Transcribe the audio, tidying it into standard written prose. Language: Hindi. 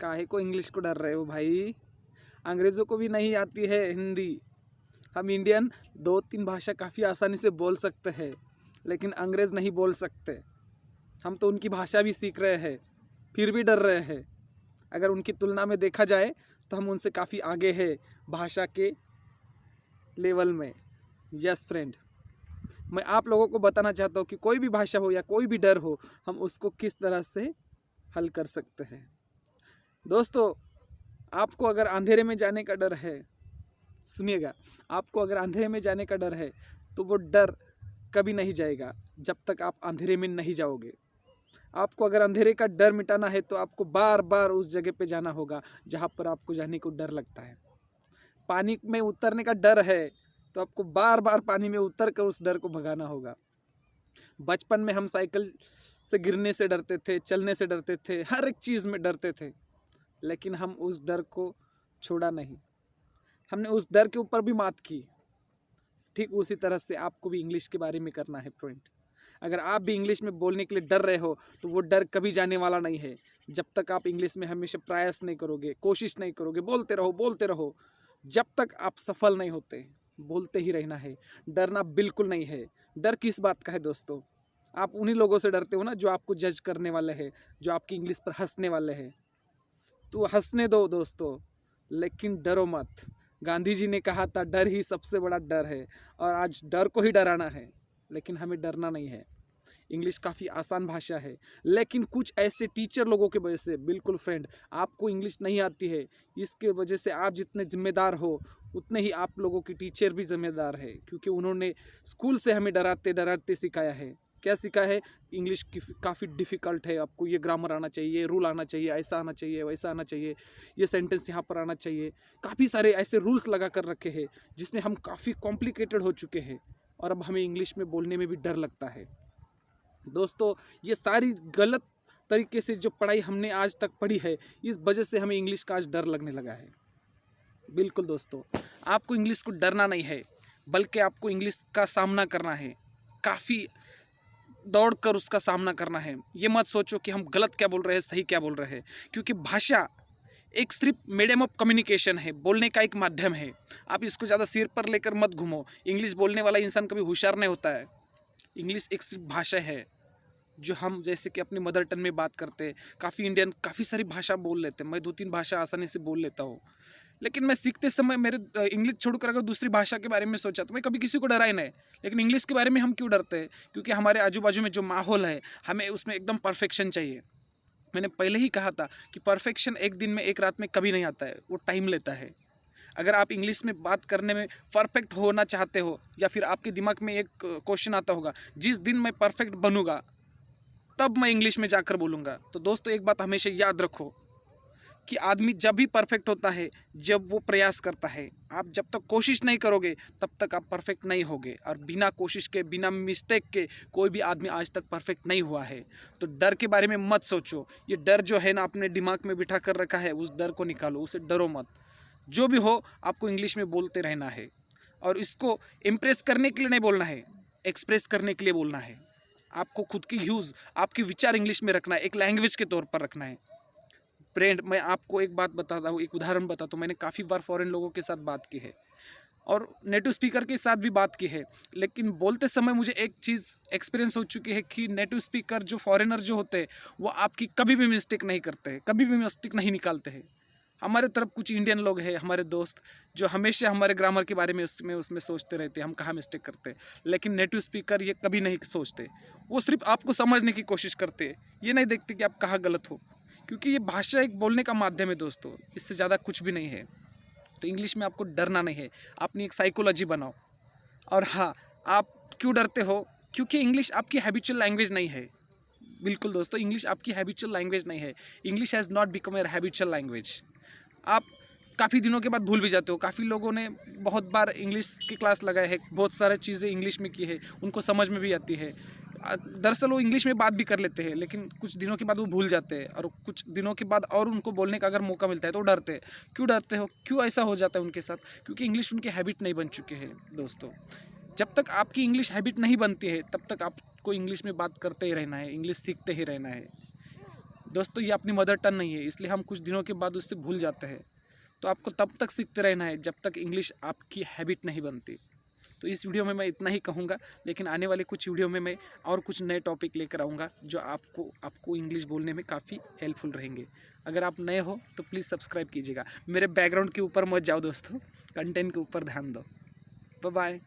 काहे को इंग्लिश को डर रहे हो भाई? अंग्रेज़ों को भी नहीं आती है हिंदी। हम इंडियन 2-3 भाषा काफ़ी आसानी से बोल सकते हैं, लेकिन अंग्रेज़ नहीं बोल सकते। हम तो उनकी भाषा भी सीख रहे हैं, फिर भी डर रहे हैं। अगर उनकी तुलना में देखा जाए तो हम उनसे काफ़ी आगे हैं भाषा के लेवल में। यस फ्रेंड, मैं आप लोगों को बताना चाहता हूँ कि कोई भी भाषा हो या कोई भी डर हो, हम उसको किस तरह से हल कर सकते हैं। दोस्तों, आपको अगर अंधेरे में जाने का डर है, सुनिएगा, आपको अगर अंधेरे में जाने का डर है तो वो डर कभी नहीं जाएगा जब तक आप अंधेरे में नहीं जाओगे। आपको अगर अंधेरे का डर मिटाना है तो आपको बार बार उस जगह पे जाना होगा जहाँ पर आपको जाने को डर लगता है। पानी में उतरने का डर है तो आपको बार बार पानी में उतर कर उस डर को भगाना होगा। बचपन में हम साइकिल से गिरने से डरते थे, चलने से डरते थे, हर एक चीज़ में डरते थे, लेकिन हम उस डर को छोड़ा नहीं। हमने उस डर के ऊपर भी मात की। ठीक उसी तरह से आपको भी इंग्लिश के बारे में करना है फ्रेंड। अगर आप भी इंग्लिश में बोलने के लिए डर रहे हो तो वो डर कभी जाने वाला नहीं है। जब तक आप इंग्लिश में हमेशा प्रयास नहीं करोगे, कोशिश नहीं करोगे, बोलते रहो, जब तक आप सफल नहीं होते, बोलते ही रहना है। डरना बिल्कुल नहीं है। डर किस बात का है दोस्तों? आप उन्हीं लोगों से डरते हो ना जो आपको जज करने वाले हैं, जो आपकी इंग्लिश पर हंसने वाले हैं। तो हंसने दो दोस्तों, लेकिन डरो मत। गांधी जी ने कहा था डर ही सबसे बड़ा डर है, और आज डर को ही डराना है, लेकिन हमें डरना नहीं है। इंग्लिश काफ़ी आसान भाषा है, लेकिन कुछ ऐसे टीचर लोगों के वजह से, बिल्कुल फ्रेंड, आपको इंग्लिश नहीं आती है, इसके वजह से आप जितने जिम्मेदार हो उतने ही आप लोगों की टीचर भी जिम्मेदार है, क्योंकि उन्होंने स्कूल से हमें डराते डराते सिखाया है। क्या सीखा है? इंग्लिश की काफ़ी डिफ़िकल्ट है, आपको ये ग्रामर आना चाहिए, रूल आना चाहिए, ऐसा आना चाहिए, वैसा आना चाहिए, ये सेंटेंस यहाँ पर आना चाहिए। काफ़ी सारे ऐसे रूल्स लगा कर रखे हैं जिसमें हम काफ़ी कॉम्प्लिकेटेड हो चुके हैं, और अब हमें इंग्लिश में बोलने में भी डर लगता है। दोस्तों, ये सारी गलत तरीके से जो पढ़ाई हमने आज तक पढ़ी है, इस वजह से हमें इंग्लिश का आज डर लगने लगा है। बिल्कुल दोस्तों, आपको इंग्लिश को डरना नहीं है, बल्कि आपको इंग्लिश का सामना करना है। काफ़ी दौड़ कर उसका सामना करना है। ये मत सोचो कि हम गलत क्या बोल रहे हैं, सही क्या बोल रहे हैं, क्योंकि भाषा एक सिर्फ मीडियम ऑफ कम्युनिकेशन है, बोलने का एक माध्यम है। आप इसको ज़्यादा सिर पर लेकर मत घूमो। इंग्लिश बोलने वाला इंसान कभी होशियार नहीं होता है। इंग्लिश एक सिर्फ भाषा है जो हम जैसे कि अपनी मदर टंग में बात करते हैं। काफ़ी इंडियन काफ़ी सारी भाषा बोल लेते हैं। मैं 2-3 भाषा आसानी से बोल लेता हूँ, लेकिन मैं सीखते समय मेरे इंग्लिश छोड़कर अगर दूसरी भाषा के बारे में सोचा तो मैं कभी किसी को डरा ही नहीं। लेकिन इंग्लिश के बारे में हम क्यों डरते हैं? क्योंकि हमारे आजू बाजू में जो माहौल है, हमें उसमें एकदम परफेक्शन चाहिए। मैंने पहले ही कहा था कि परफेक्शन एक दिन में, एक रात में कभी नहीं आता है, वो टाइम लेता है। अगर आप इंग्लिश में बात करने में परफेक्ट होना चाहते हो, या फिर आपके दिमाग में एक क्वेश्चन आता होगा, जिस दिन मैं परफेक्ट बनूंगा तब मैं इंग्लिश में जाकर बोलूँगा। तो दोस्तों, एक बात हमेशा याद रखो कि आदमी जब भी परफेक्ट होता है जब वो प्रयास करता है। आप जब तक कोशिश नहीं करोगे तब तक आप परफेक्ट नहीं होगे, और बिना कोशिश के, बिना मिस्टेक के कोई भी आदमी आज तक परफेक्ट नहीं हुआ है। तो डर के बारे में मत सोचो। ये डर जो है ना, अपने दिमाग में बिठा कर रखा है, उस डर को निकालो, उसे डरो मत। जो भी हो, आपको इंग्लिश में बोलते रहना है, और इसको इम्प्रेस करने के लिए नहीं बोलना है, एक्सप्रेस करने के लिए बोलना है। आपको खुद की यूज़, आपके विचार इंग्लिश में रखना है, एक लैंग्वेज के तौर पर रखना है। फ्रेंड, मैं आपको एक बात बताता हूँ, एक उदाहरण बताता हूँ। मैंने काफ़ी बार फॉरेन लोगों के साथ बात की है, और नेटिव स्पीकर के साथ भी बात की है, लेकिन बोलते समय मुझे एक चीज़ एक्सपीरियंस हो चुकी है कि नेटिव स्पीकर जो फॉरेनर जो होते हैं, वो आपकी कभी भी मिस्टेक नहीं करते हैं, कभी भी मिस्टेक नहीं निकालते हैं। हमारे तरफ कुछ इंडियन लोग हैं, हमारे दोस्त, जो हमेशा हमारे ग्रामर के बारे में उसमें सोचते रहते हैं, हम कहाँ मिस्टेक करते हैं। लेकिन नेटिव स्पीकर ये कभी नहीं सोचते, वो सिर्फ आपको समझने की कोशिश करते हैं, ये नहीं देखते कि आप कहाँ गलत हो, क्योंकि ये भाषा एक बोलने का माध्यम है दोस्तों, इससे ज़्यादा कुछ भी नहीं है। तो इंग्लिश में आपको डरना नहीं है, अपनी एक साइकोलॉजी बनाओ। और हाँ, आप क्यों डरते हो? क्योंकि इंग्लिश आपकी हैबिचुअल लैंग्वेज नहीं है। बिल्कुल दोस्तों, इंग्लिश आपकी हैबिचुअल लैंग्वेज नहीं है। English has not become a habitual language. आप काफ़ी दिनों के बाद भूल भी जाते हो। काफ़ी लोगों ने बहुत बार इंग्लिश की क्लास लगाए है, बहुत सारी चीज़ें इंग्लिश में की है, उनको समझ में भी आती है। दरअसल वो इंग्लिश में बात भी कर लेते हैं, लेकिन कुछ दिनों के बाद वो भूल जाते हैं, और कुछ दिनों के बाद और उनको बोलने का अगर मौका मिलता है तो डरते हैं। क्यों डरते हो? क्यों ऐसा हो जाता है उनके साथ? क्योंकि इंग्लिश उनकी हैबिट नहीं बन चुकी है दोस्तों। जब तक आपकी इंग्लिश हैबिट नहीं बनती है, तब तक आपको इंग्लिश में बात करते ही रहना है, इंग्लिश सीखते ही रहना है। दोस्तों ये अपनी मदर टंग नहीं है, इसलिए हम कुछ दिनों के बाद उससे भूल जाते हैं। तो आपको तब तक सीखते रहना है जब तक इंग्लिश आपकी हैबिट नहीं बनती। तो इस वीडियो में मैं इतना ही कहूँगा, लेकिन आने वाले कुछ वीडियो में मैं और कुछ नए टॉपिक लेकर आऊँगा जो आपको इंग्लिश बोलने में काफ़ी हेल्पफुल रहेंगे। अगर आप नए हो तो प्लीज़ सब्सक्राइब कीजिएगा। मेरे बैकग्राउंड के ऊपर मत जाओ दोस्तों, कंटेंट के ऊपर ध्यान दो। Bye bye.